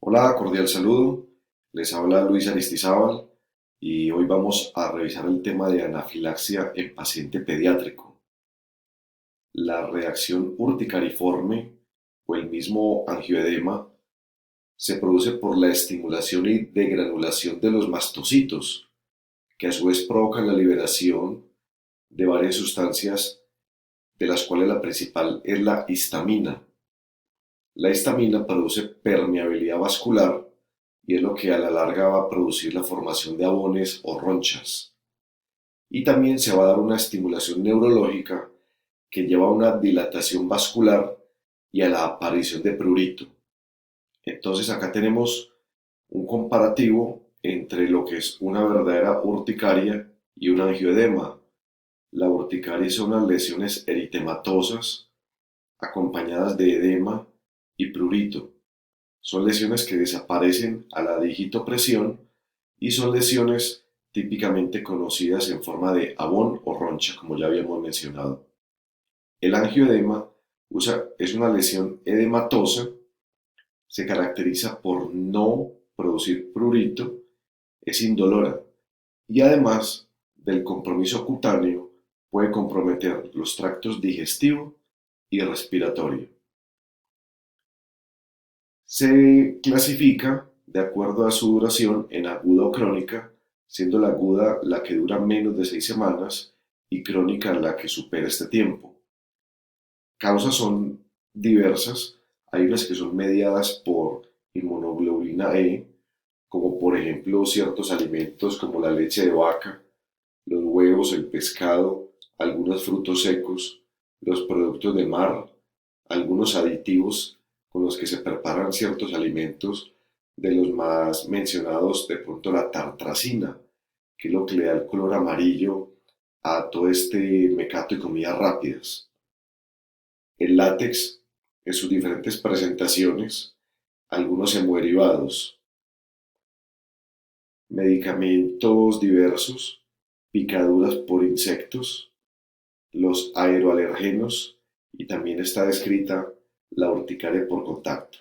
Hola, cordial saludo. Les habla Luis Aristizábal y hoy vamos a revisar el tema de anafilaxia en paciente pediátrico. La reacción urticariforme o el mismo angioedema se produce por la estimulación y degranulación de los mastocitos, que a su vez provocan la liberación de varias sustancias, de las cuales la principal es la histamina. La histamina produce permeabilidad vascular y es lo que a la larga va a producir la formación de abones o ronchas. Y también se va a dar una estimulación neurológica que lleva a una dilatación vascular y a la aparición de prurito. Entonces acá tenemos un comparativo entre lo que es una verdadera urticaria y un angioedema. La urticaria son unas lesiones eritematosas acompañadas de edema y prurito. Son lesiones que desaparecen a la digitopresión y son lesiones típicamente conocidas en forma de abón o roncha, como ya habíamos mencionado. El angioedema es una lesión edematosa, se caracteriza por no producir prurito, es indolora y además del compromiso cutáneo puede comprometer los tractos digestivo y respiratorio. Se clasifica de acuerdo a su duración en aguda o crónica, siendo la aguda la que dura menos de 6 semanas y crónica la que supera este tiempo. Causas son diversas, hay unas que son mediadas por inmunoglobulina E, como por ejemplo ciertos alimentos como la leche de vaca, los huevos, el pescado, algunos frutos secos, los productos de mar, algunos aditivos con los que se preparan ciertos alimentos, de los más mencionados de pronto la tartracina, que es lo que le da el color amarillo a todo este mecato de comidas rápidas. El látex en sus diferentes presentaciones, algunos hemoderivados, medicamentos diversos, picaduras por insectos, los aeroalergenos y también está descrita la urticaria por contacto,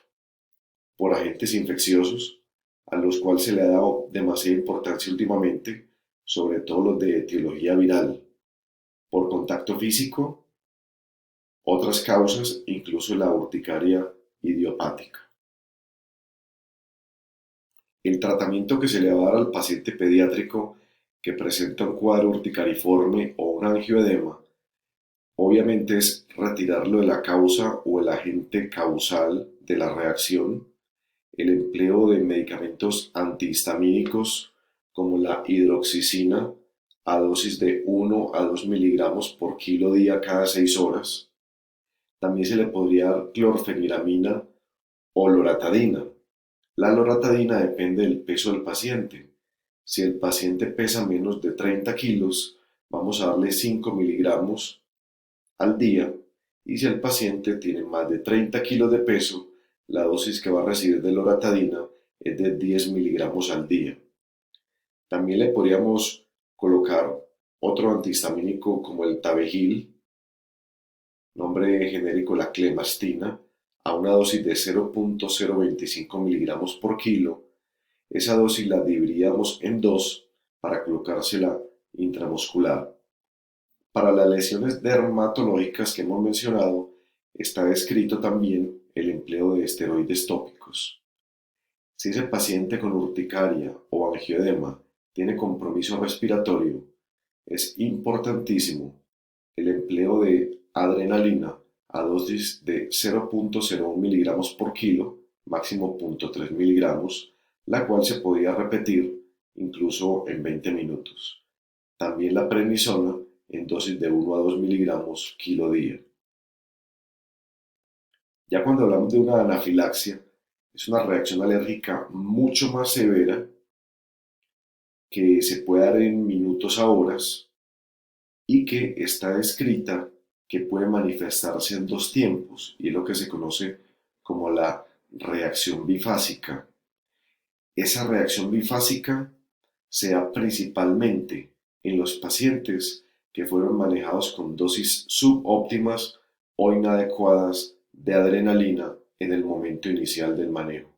por agentes infecciosos, a los cuales se le ha dado demasiada importancia últimamente, sobre todo los de etiología viral, por contacto físico, otras causas, incluso la urticaria idiopática. El tratamiento que se le va a dar al paciente pediátrico que presenta un cuadro urticariforme o un angioedema, obviamente es retirarlo de la causa o el agente causal de la reacción, el empleo de medicamentos antihistamínicos como la hidroxicina a dosis de 1 a 2 miligramos por kilo día cada 6 horas. También se le podría dar clorfeniramina o loratadina. La loratadina depende del peso del paciente. Si el paciente pesa menos de 30 kilos, vamos a darle 5 miligramos al día, y si el paciente tiene más de 30 kilos de peso, la dosis que va a recibir de loratadina es de 10 miligramos al día. También le podríamos colocar otro antihistamínico como el tabegil, nombre genérico la clemastina, a una dosis de 0.025 miligramos por kilo. Esa dosis la dividiríamos en dos para colocársela intramuscular. Para las lesiones dermatológicas que hemos mencionado, está descrito también el empleo de esteroides tópicos. Si ese paciente con urticaria o angioedema tiene compromiso respiratorio, es importantísimo el empleo de adrenalina a dosis de 0.01 miligramos por kilo, máximo 0.3 miligramos, la cual se podía repetir incluso en 20 minutos. También la prednisona en dosis de 1 a 2 miligramos kilo día. Ya cuando hablamos de una anafilaxia, es una reacción alérgica mucho más severa que se puede dar en minutos a horas y que está descrita que puede manifestarse en dos tiempos y es lo que se conoce como la reacción bifásica. Esa reacción bifásica se da principalmente en los pacientes que fueron manejados con dosis subóptimas o inadecuadas de adrenalina en el momento inicial del manejo.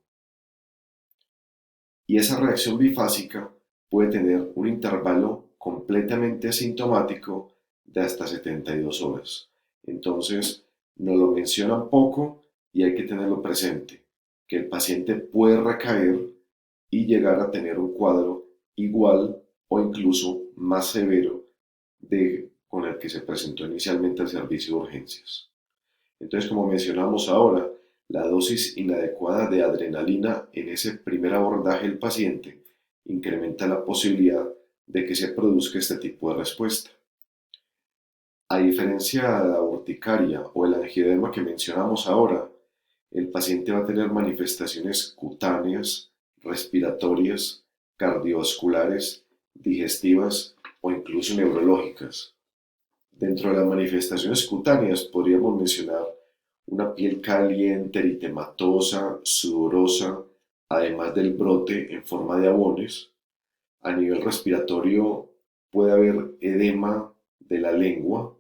Y esa reacción bifásica puede tener un intervalo completamente asintomático de hasta 72 horas. Entonces, nos lo mencionan poco y hay que tenerlo presente, que el paciente puede recaer y llegar a tener un cuadro igual o incluso más severo con el que se presentó inicialmente al servicio de urgencias. Entonces, como mencionamos ahora, la dosis inadecuada de adrenalina en ese primer abordaje del paciente incrementa la posibilidad de que se produzca este tipo de respuesta. A diferencia de la urticaria o el angioedema que mencionamos ahora, el paciente va a tener manifestaciones cutáneas, respiratorias, cardiovasculares, digestivas o incluso neurológicas. Dentro de las manifestaciones cutáneas podríamos mencionar una piel caliente, eritematosa, sudorosa, además del brote en forma de abones. A nivel respiratorio puede haber edema de la lengua,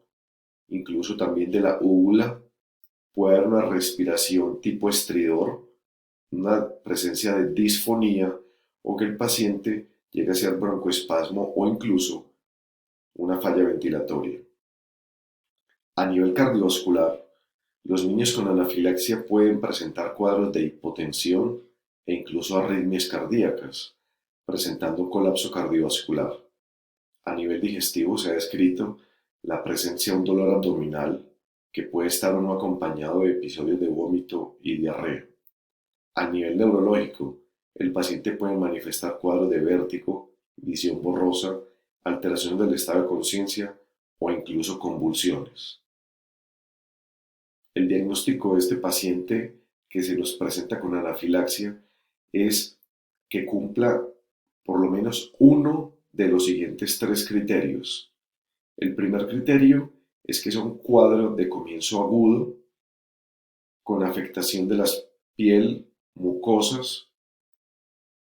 incluso también de la úvula. Puede haber una respiración tipo estridor, una presencia de disfonía o que el paciente llegue a ser broncoespasmo o incluso una falla ventilatoria. A nivel cardiovascular, los niños con anafilaxia pueden presentar cuadros de hipotensión e incluso arritmias cardíacas, presentando un colapso cardiovascular. A nivel digestivo se ha descrito la presencia de un dolor abdominal que puede estar o no acompañado de episodios de vómito y diarrea. A nivel neurológico, el paciente puede manifestar cuadros de vértigo, visión borrosa, alteraciones del estado de conciencia o incluso convulsiones. El diagnóstico de este paciente que se nos presenta con anafilaxia es que cumpla por lo menos uno de los siguientes tres criterios. El primer criterio es que son cuadros de comienzo agudo con afectación de la piel, mucosas,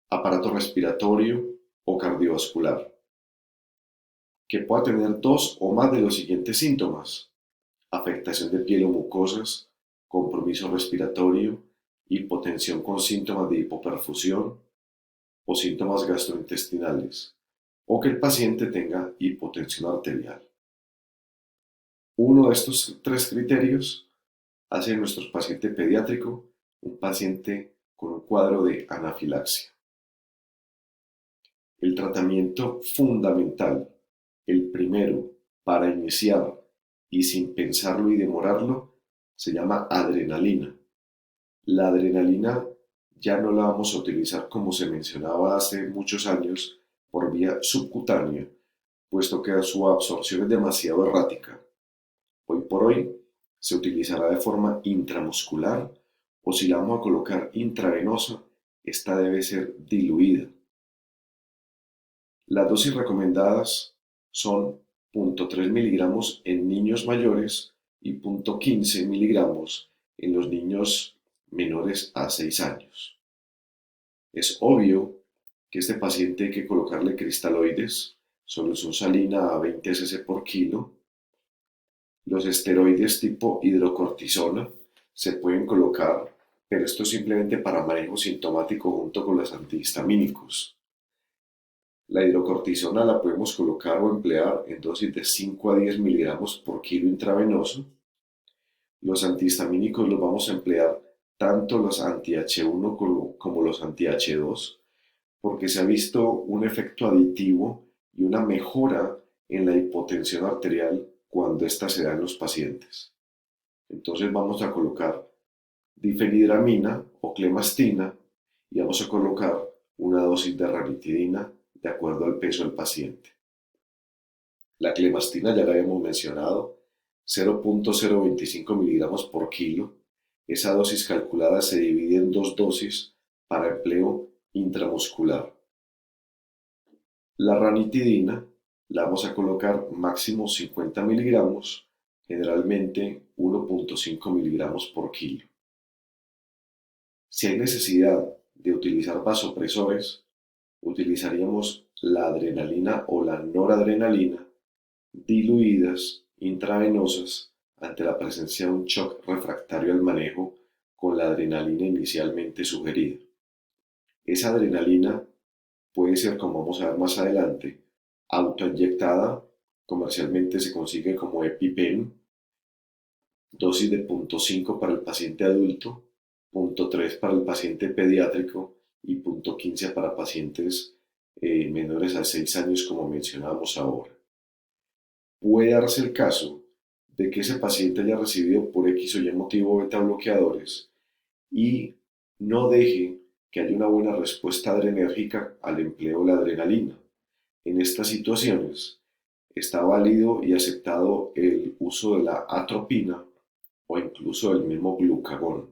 aparato respiratorio o cardiovascular, que pueda tener dos o más de los siguientes síntomas: afectación de piel o mucosas, compromiso respiratorio, hipotensión con síntomas de hipoperfusión o síntomas gastrointestinales, o que el paciente tenga hipotensión arterial. Uno de estos tres criterios hace de nuestro paciente pediátrico un paciente con un cuadro de anafilaxia. El tratamiento fundamental, el primero para iniciar y sin pensarlo y demorarlo, se llama adrenalina. La adrenalina ya no la vamos a utilizar como se mencionaba hace muchos años por vía subcutánea, puesto que su absorción es demasiado errática. Hoy por hoy se utilizará de forma intramuscular o si la vamos a colocar intravenosa, esta debe ser diluida. Las dosis recomendadas son 0.3 miligramos en niños mayores y 0.15 miligramos en los niños menores a 6 años. Es obvio que este paciente hay que colocarle cristaloides, solución salina a 20 cc por kilo. Los esteroides tipo hidrocortisona se pueden colocar, pero esto es simplemente para manejo sintomático junto con los antihistamínicos. La hidrocortisona la podemos colocar o emplear en dosis de 5 a 10 miligramos por kilo intravenoso. Los antihistamínicos los vamos a emplear tanto los anti-H1 como los anti-H2 porque se ha visto un efecto aditivo y una mejora en la hipotensión arterial cuando ésta se da en los pacientes. Entonces vamos a colocar difenhidramina o clemastina y vamos a colocar una dosis de ranitidina de acuerdo al peso del paciente. La clemastina ya la habíamos mencionado, 0.025 miligramos por kilo. Esa dosis calculada se divide en dos dosis para empleo intramuscular. La ranitidina la vamos a colocar máximo 50 miligramos, generalmente 1.5 miligramos por kilo. Si hay necesidad de utilizar vasopresores, utilizaríamos la adrenalina o la noradrenalina diluidas intravenosas ante la presencia de un shock refractario al manejo con la adrenalina inicialmente sugerida. Esa adrenalina puede ser, como vamos a ver más adelante, autoinyectada. Comercialmente se consigue como EpiPen, dosis de 0,5 para el paciente adulto, 0,3 para el paciente pediátrico y 0,15 para pacientes menores a 6 años, como mencionábamos ahora. Puede darse el caso de que ese paciente haya recibido por X o Y motivo beta bloqueadores y no deje que haya una buena respuesta adrenérgica al empleo de la adrenalina. En estas situaciones está válido y aceptado el uso de la atropina o incluso el mismo glucagón.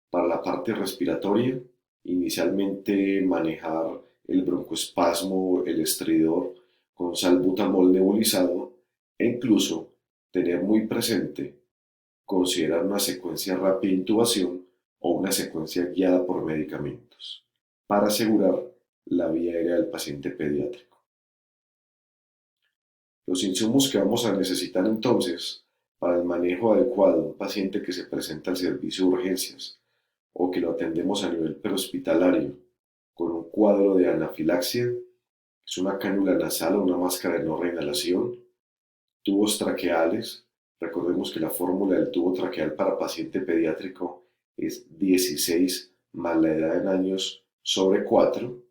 Para la parte respiratoria, inicialmente manejar el broncoespasmo, el estridor con salbutamol nebulizado e incluso tener muy presente considerar una secuencia rápida de intubación o una secuencia guiada por medicamentos para asegurar la vía aérea del paciente pediátrico. Los insumos que vamos a necesitar entonces para el manejo adecuado de un paciente que se presenta al servicio de urgencias o que lo atendemos a nivel prehospitalario con un cuadro de anafilaxia, es una cánula nasal o una máscara de no reinhalación, tubos traqueales. Recordemos que la fórmula del tubo traqueal para paciente pediátrico es 16 más la edad en años sobre 4.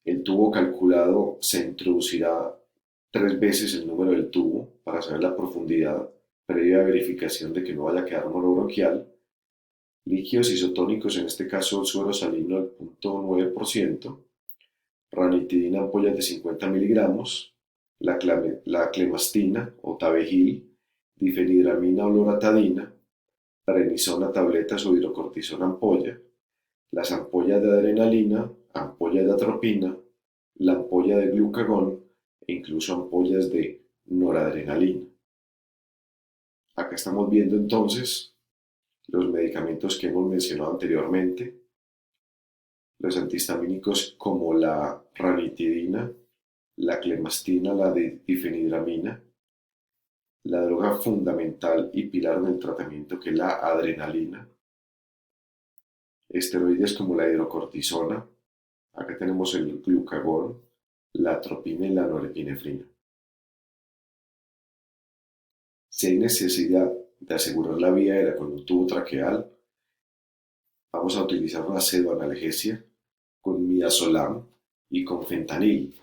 El tubo calculado se introducirá 3 veces el número del tubo para saber la profundidad, previa verificación de que no vaya a quedar monobronquial. Líquidos isotónicos, en este caso el suero salino del 0,9%, ranitidina ampollas de 50 miligramos, la clemastina o tabegil, difenhidramina o loratadina, prednisona tabletas o hidrocortisona ampolla, las ampollas de adrenalina, ampollas de atropina, la ampolla de glucagón e incluso ampollas de noradrenalina. Acá estamos viendo entonces los medicamentos que hemos mencionado anteriormente, los antihistamínicos como la ranitidina, la clemastina, la difenhidramina, la droga fundamental y pilar en el tratamiento que es la adrenalina, esteroides como la hidrocortisona, acá tenemos el glucagón, la atropina y la norepinefrina. Si hay necesidad de asegurar la vía aérea con un tubo traqueal, vamos a utilizar una pseudoanalgesia con midazolam y con fentanil.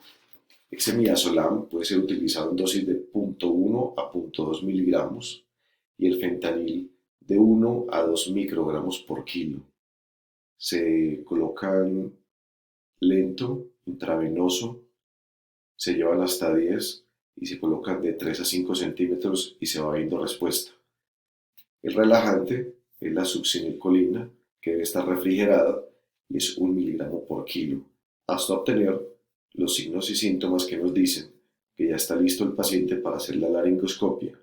Ese midazolam puede ser utilizado en dosis de 0,1 a 0,2 miligramos y el fentanil de 1 a 2 microgramos por kilo. Se colocan lento, intravenoso, se llevan hasta 10 y se colocan de 3 a 5 centímetros y se va viendo respuesta. El relajante es la succinilcolina, que debe estar refrigerada y es 1 miligramo por kilo, hasta obtener los signos y síntomas que nos dicen que ya está listo el paciente para hacer la laringoscopia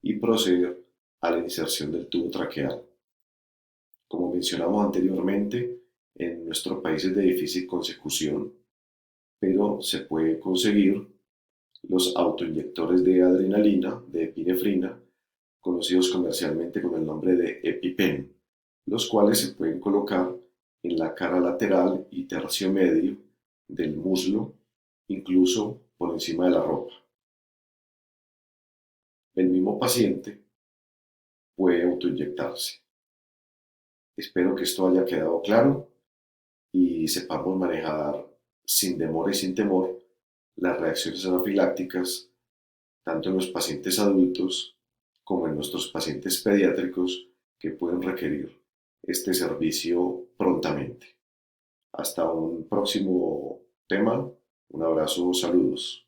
y proceder a la inserción del tubo traqueal. Como mencionamos anteriormente, en nuestro país es de difícil consecución, pero se puede conseguir los autoinyectores de adrenalina, de epinefrina, conocidos comercialmente con el nombre de EpiPen, los cuales se pueden colocar en la cara lateral y tercio medio del muslo, incluso por encima de la ropa. El mismo paciente puede autoinyectarse. Espero que esto haya quedado claro y sepamos manejar sin demora y sin temor las reacciones anafilácticas tanto en los pacientes adultos como en nuestros pacientes pediátricos que pueden requerir este servicio prontamente. Hasta un próximo tema. Un abrazo, saludos.